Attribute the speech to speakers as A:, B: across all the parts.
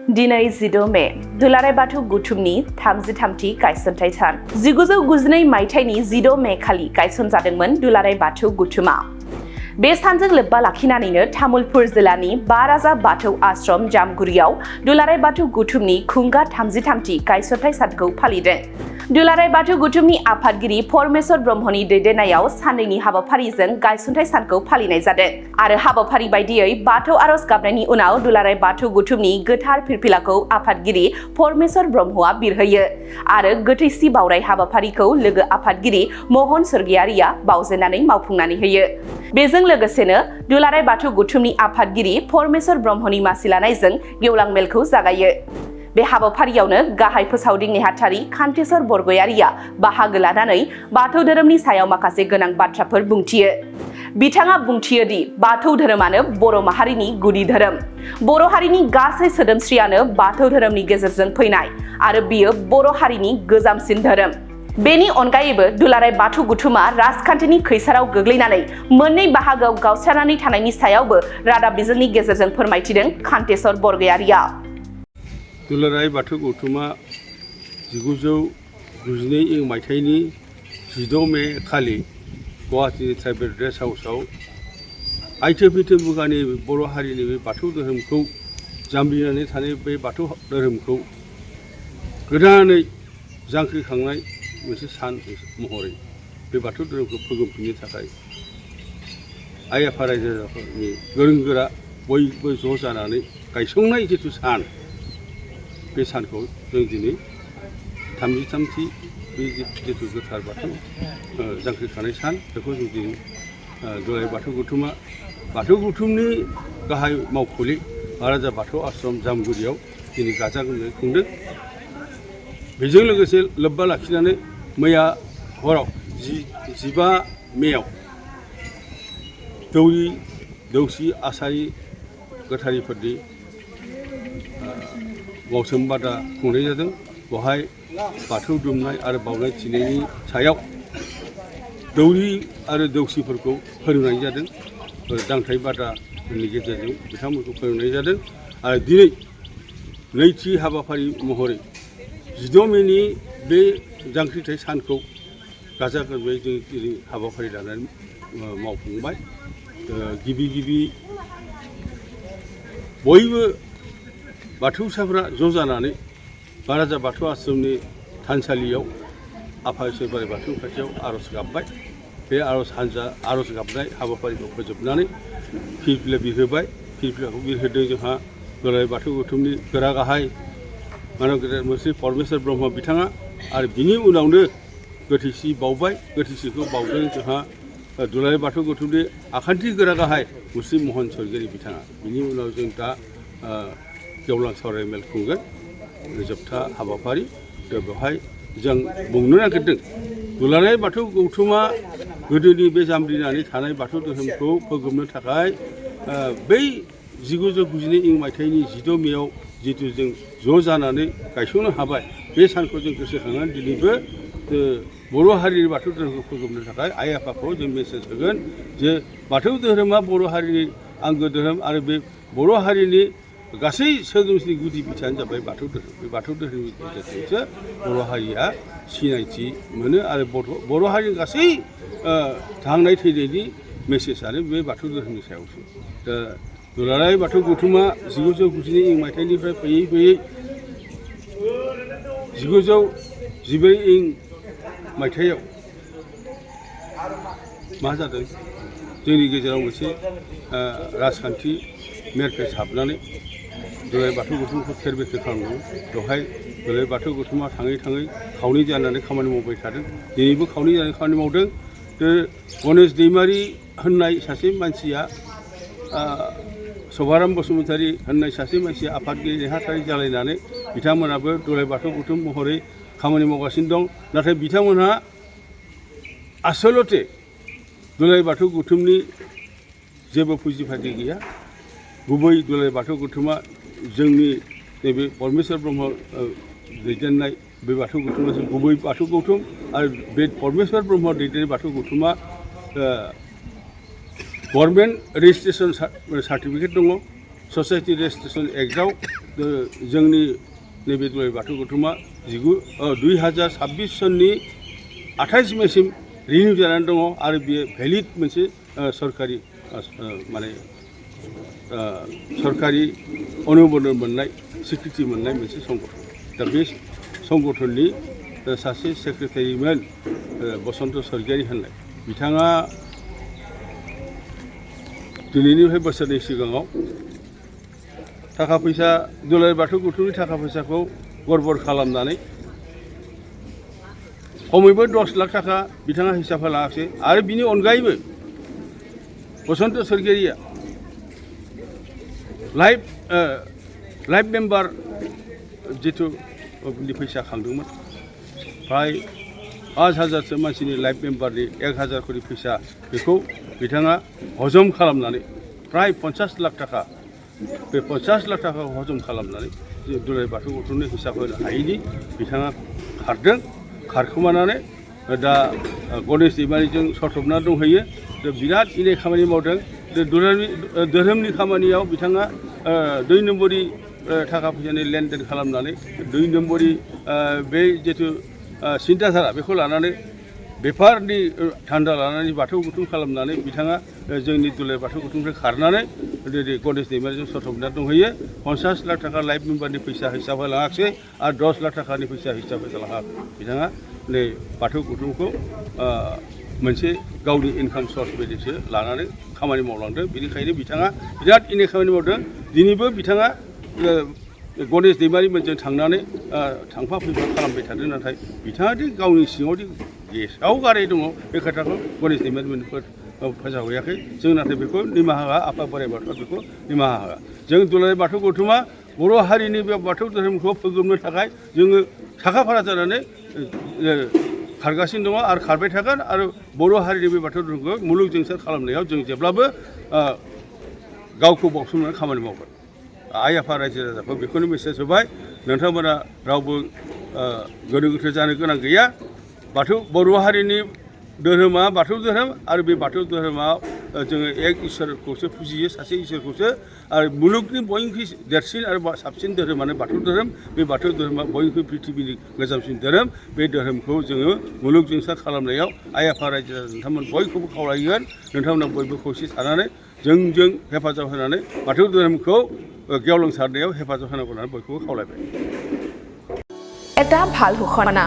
A: दिनै 16 मे दुलाराय बाथौ गौथुमनि 33थि गायसनथाय सान 1992 मायथाइनि 16 मे खालि गायसनजादोंमोन दुलाराय बाथौ गौथुमा। बे सानजों लोब्बा लाखिनानैनो तामुलपुर जिल्लानि बाराजा बाथौ आश्रम जामगुरियाव दुलाराय बाथौ गौथुमनि खुंगा 33थि गायसनथाय सानखौ फालिदों। दुलाराय बाथौ गौथुमनि आफादगिरि परमेश्वर ब्रह्मनि दैदेननायाव साननैनि हाबाफारिजों गायसनथाय सानखौ फालिनाय जादों आरो हाबाफारि बायदियै बाथौ आरज गाबनायनि उनाव दुलाराय बाथौ गौथुमनि गोथार फिरफिलाखौ आफादगिरि परमेश्वर ब्रह्मआ बिरहोयो आरो गोथैसि बावराय हाबाफारिखौ लोगो आफादगिरि महन स्वर्गियारिया बावजेननानै मावफुंनानै होयो। बेजों लोगोसेनो दुलाराय बाथौ गौथुमनि आफादगिरि परमेश्वर ब्रह्मनि मासि लानायजों गेवलां मेलखौ जागायो। बे हाबाफारियावनो गाहाय फोसावदिं नेहाथारि कान्तेश्वर बरगयारिया बाहागो लानानै बाथौ धोरोमनि सायाव माखासे गोनां बाथ्राफोर बुंथियो। बिथाङा बुंथियो दि बाथौ धोरोमानो बर' माहारिनि गुदि धोरोम। बर' हारिनि गासै सोदोमस्रियानो बाथौ धोरोमनि गेजेरजों फैनाय आरो बियो बर' हारिनि गोजामसिन धोरोम। बेनि अनगायैबो दुलाराय बाथौ गौथुमा राजखान्थिनि खैसाराव गोग्लैनानै मोननै बाहागोआव गावस्रानानै थानायनि सायावबो रादाब बिजोंनि गेजेरजों फोरमायथिदों कान्तेश्वर बरगयारिया।
B: दुलाराय बाथौ गौथुमा 1992 मायथाइनि 16 मे खालि गुवाहाटीनि ट्राइबेल रेस्ट हाउसआव आइथो फिथो मुगानि बर' हारिनि बे बाथौ धोरोमखौ जाम्बिनानै थानाय बे बाथौ धोरोमखौ गोदानै जांख्रिखांनाय मोनसे सान महरै बे बाथौ धोरोमखौ फोगोमफिननो थाखाय आइ आफा रायजो राजाफोरनि गोरों गोरा बयबो ज' जानानै गायसंनाय जिथु सान, बे सानखौ जों दिनै 33थि बे जिथु गोथार बाथौ जांख्रिखांनाय सान, बेखौ जों दिनै दुलाराय बाथौ गौथुमा बाथौ गौथुमनि गाहाय मावखुलि बाराजा बाथौ आश्रम जामगुरियाव दिनै गाजा गोमजायै खुंदों। बेजों लोगोसे लोब्बा लाखिनानै मैया हराव 15 मेआव दौरि दौसि आसारि गोथारिफोरनि बावसोम बादा खुंनाय जादों। बेवहाय बाथौ दुमनाय आरो बावनाय थिनायनि सायाव दौरि आरो दौसिफोरखौ फोरोंनाय जादों। दांथाइ बादानि गेजेरजों बिथांमोनखौ फोरोंनाय जादों आरो दिनै नैथि हाबाफारि महरै 16 मेनि बे जांख्रिथाय सानखौ गाजा गोमजायै जों दिनै हाबाफारि लानानै मावफुंबाय। गिबि बयबो बाथौसाफोरा ज' जानानै बाराजा बाथौ आश्रमनि थानसालियाव आफा इसोर बोराइ बाथौ खाथियाव आर'ज गाबबाय। बे आर'ज गाबनाय हाबाफारिखौ फोजोबनानै फिरफिला बिरहोबाय। फिरफिलाखौ बिरहोदों जोंहा दुलाराय बाथौ गौथुमनि गोरा गाहाय मानगेजेर मुंस्रि परमेश्वर ब्रह्म बिथाङा आरो बिनि उनावनो गोथैसि बावबाय। गोथैसिखौ बावदों जोंहा दुलाराय बाथौ गौथुमनि आखान्थि गोरा गाहाय मुस्रि महन स्वर्गियारि बिथाङा। बिनि उनाव जों दा गेवलां सावराय मेल खुंगोन, जोबथा हाबाफारि। बेवहाय जों बुंनो नागिरदों दुलाराय बाथौ गौथुमा गोदोनि बे जाम्बिनानै थानाय बाथौ धोरोमखौ फोगोमनो थाखाय बै 1992 मायथाइनि 16 मेआव जिथु जों ज' जानानै गायसंनो हाबाय, बे सानखौ जों गोसोखांनानै दिनैबो बर' हारिनि बाथौ धोरोमखौ फोगोमनो थाखाय आइ आफाखौ जों मेसेज होगोन जे बाथौ धोरोमा बर' हारिनि आंगो धोरोम आरो बे बर' हारिनि गासै सोदोमस्रिनि गुदि बिथायानो जाबाय बाथौ धोरोम। बे बाथौ धोरोमनि गेजेरजोंसो बर' हारिया सिनायथि मोनो आरो बर' हारिनि गासै थांनाय थैनायनि मेसेजआनो बे बाथौ धोरोमनि सायावसो। दा दुलाराय बाथौ गौथुमा 1992 मायथाइनिफ्राय फैयै 1992 मायथाइयाव मा जादों, जोंनि गेजेराव मोनसे राजखान्थि मेरपेज हाबनानै दुलाराय बाथौ गौथुमखौ थेर बेथेर खालामदों। बेवहाय दुलाराय बाथौ गौथुमा थाङै खावनै जानानै खामानि मावबाय थादों। दिनैबो खावनै जानानै खामानि मावदों। गनेश दैमारि होननाय सासे मानसिया, सभाराम बसुमतारी होननाय सासे मानसिया आफादगिरि नेहाथारि जालायनानै बिथांमोनाबो दुलाराय बाथौ गौथुम महरै खामानि मावगासिनो दं। नाथाय बिथांमोनहा आसलथे दुलाराय बाथौ गौथुमनि जेबो फुजि फाथि गैया। गुबै दुलाराय बाथौ गौथुमा जोंनि नैबे परमेश्वर ब्रह्म दैदेननाय बे बाथौ गौथुमा जों गुबै बाथौ गौथुम आरो बे परमेश्वर ब्रह्म दैदेननाय बाथौ गौथुमा गभर्नमेन्ट रेजिस्ट्रेसन सार्टिफिकेट दङ। ससाइटि रेजिस्ट्रेसन एक्टआव जोंनि नैबे दुलाराय बाथौ गौथुमा 2026 सननि 28 मेसिम रिनिउ जानानै दङ आरो बेयो भैलिड मोनसे सरकारि माने सरकारि अनुमोदन मोननाय स्वीकृति मोननाय मोनसे संगठन दा बे संगठननि सासे सेक्रेटारिमोन बसन्त स्वर्गियारी होननाय बिथाङा दिनैनिफ्राय बोसोरनै सिगाङाव थाखा फैसा दुलाराय बाथौ गौथुमनि थाखा फैसाखौ गरबर खालामनानै खमैबो 10 लाख थाखा बिथाङा हिसाब होलाङाखै आरो बिनि अनगायैबो बसन्त स्वर्गियारिया लाइफ मेम्बार जिथु फैसा खांदोंमोन फ्राय 5,000सो मानसिनि लाइफ मेम्बारनि 1,000 कोटी फैसा बेखौ बिथाङा हजम खालामनानै फ्राय 50 लाख थाखा बे 50 लाख थाखाखौ हजम खालामनानै दुलाराय बाथौ गौथुमनि हिसाब होनो हायैनि बिथाङा खारदों खारखोमानानै दा गणेश दैमारिजों सरथबना दंहैयो बिराद इनाय खामानि मावदों धोरोमनि खामानियाव बिथाङा 2 नम्बरि थाखा फैसानि लेनदेन खालामनानै 2 नम्बरि बे जिथु सिन्ताधारा बेखौ लानानै बेफारनि धान्दा लानानै बाथौ गौथुम खालामनानै बिथाङा जोंनि दुलाराय बाथौ गौथुमनिफ्राय खारनानै गणेश दैमारिजों सरथबना दंहैयो 50 लाख थाखा लाइफ मेम्बारनि फैसा हिसाब होलाङाखै आरो 10 लाख थाखानि फैसा हिसाब होलाङाखै बिथाङा नै बाथौ गौथुमखौ मोनसे गावनि इनकाम सर्स बायदिसो लानानै खामानि मावलांदों बेनिखायनो बिथाङा बिराद इनाय खामानि मावदों दिनैबो बिथाङा गणेश दैमारिमोनजों थांनानै थांफा फैफा खालामबाय थादों नाथाय बिथाङा दि गावनि सिङावदि गेसाव गाराय दङ बे खोथाखौ गणेश दैमारिमोनफोर फोसावहैयाखै जों नाथाय बेखौ निमाहा होआ आफा बोराइ बाथौआ बेखौ निमाहा होआ जों दुलाराय बाथौ गौथुमा बर' हारिनि बे बाथौ धोरोमखौ फोजोबनो थाखाय जोङो साखा-फारा जानानै खारगासिनो दङ आरो खारबाय थागोन आरो बर' हारिनि बे बाथौ धोरोमखौ मुलुग जोंसार खालामनायाव जों जेब्लाबो गावखौ बावसोमनानै खामानि मावगोन आइ आफा रायजो राजाखौ बेखौनो मेसेज होबाय नोंथांमोना रावबो गोनो गोथो जानो गोनां गैया बर' हारिनि धोरोमा बाथौ धोरोम आरो बे बाथौ धोरोमाव जोङो एक इसोरखौसो फुजियो सासे इसोरखौसो आरो मुलुगनि बयनिख्रुइ देरसिन आरो साबसिन धोरोमानो बाथौ धोरोम बे बाथौ धोरोमा बयनिख्रुइ पृथिबिनि गोजामसिन धोरोम बे धोरोमखौ जोङो मुलुग जोंसार खालामनायाव आइ आफा रायजो राजा नोंथांमोन बयखौबो खावलायगोन नोंथांमोना बयबो खौसे थानानै जोंजों हेफाजाब होनानै बाथौ धोरोमखौ गेवलांसारनायाव हेफाजाब होनांगौ होननानै बयखौबो खावलायबाय
A: এটা ভাল ঘোষণা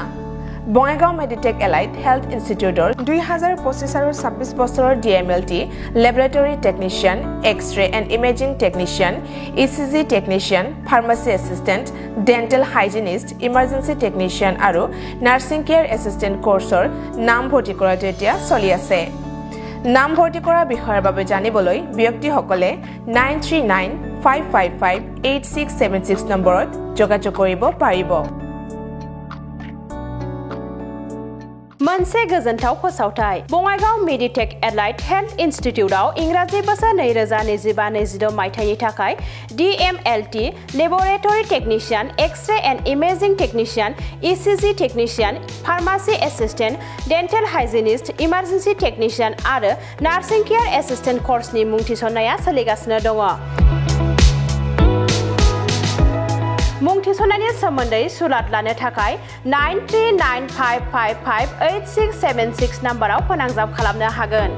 A: বঙাইগাঁও মেডিটেক এলাইট হেল্থ ইনষ্টিটিউটৰ 2025 আৰু 26 বছৰৰ DMLT laboratory technician X-ray and imaging technician ECG technician pharmacy assistant dental hygienist emergency technician আৰু নাৰ্ছিং কেয়াৰ এছিষ্টেণ্ট কোৰ্চৰ নাম ভৰ্তি কৰাটো এতিয়া চলি আছে নাম ভৰ্তি কৰাৰ বিষয়ৰ বাবে জানিবলৈ ব্যক্তিসকলে 9395558676 নম্বৰত যোগাযোগ কৰিব পাৰিব
C: मोनसे गोजोनथाव फोसावथाय बङाइगाव मेडिटेक एलाइट हेल्थ इन्स्टिट्यूटआव इंराजि बोसोर 2025-26 मायथाइनि थाखाय DMLT laboratory technician X-ray and imaging technician ECG technician pharmacy assistant dental hygienist emergency technician आरो नार्सिं केयार एसिस्टेंट कोर्सनि मुं थिसननाया सोलिगासिनो दङ मुं थिसननायनि सोमोन्दै सुलाद लानो थाखाय 9395558676 नाम्बाराव फोनांजाब खालामनो हागोन।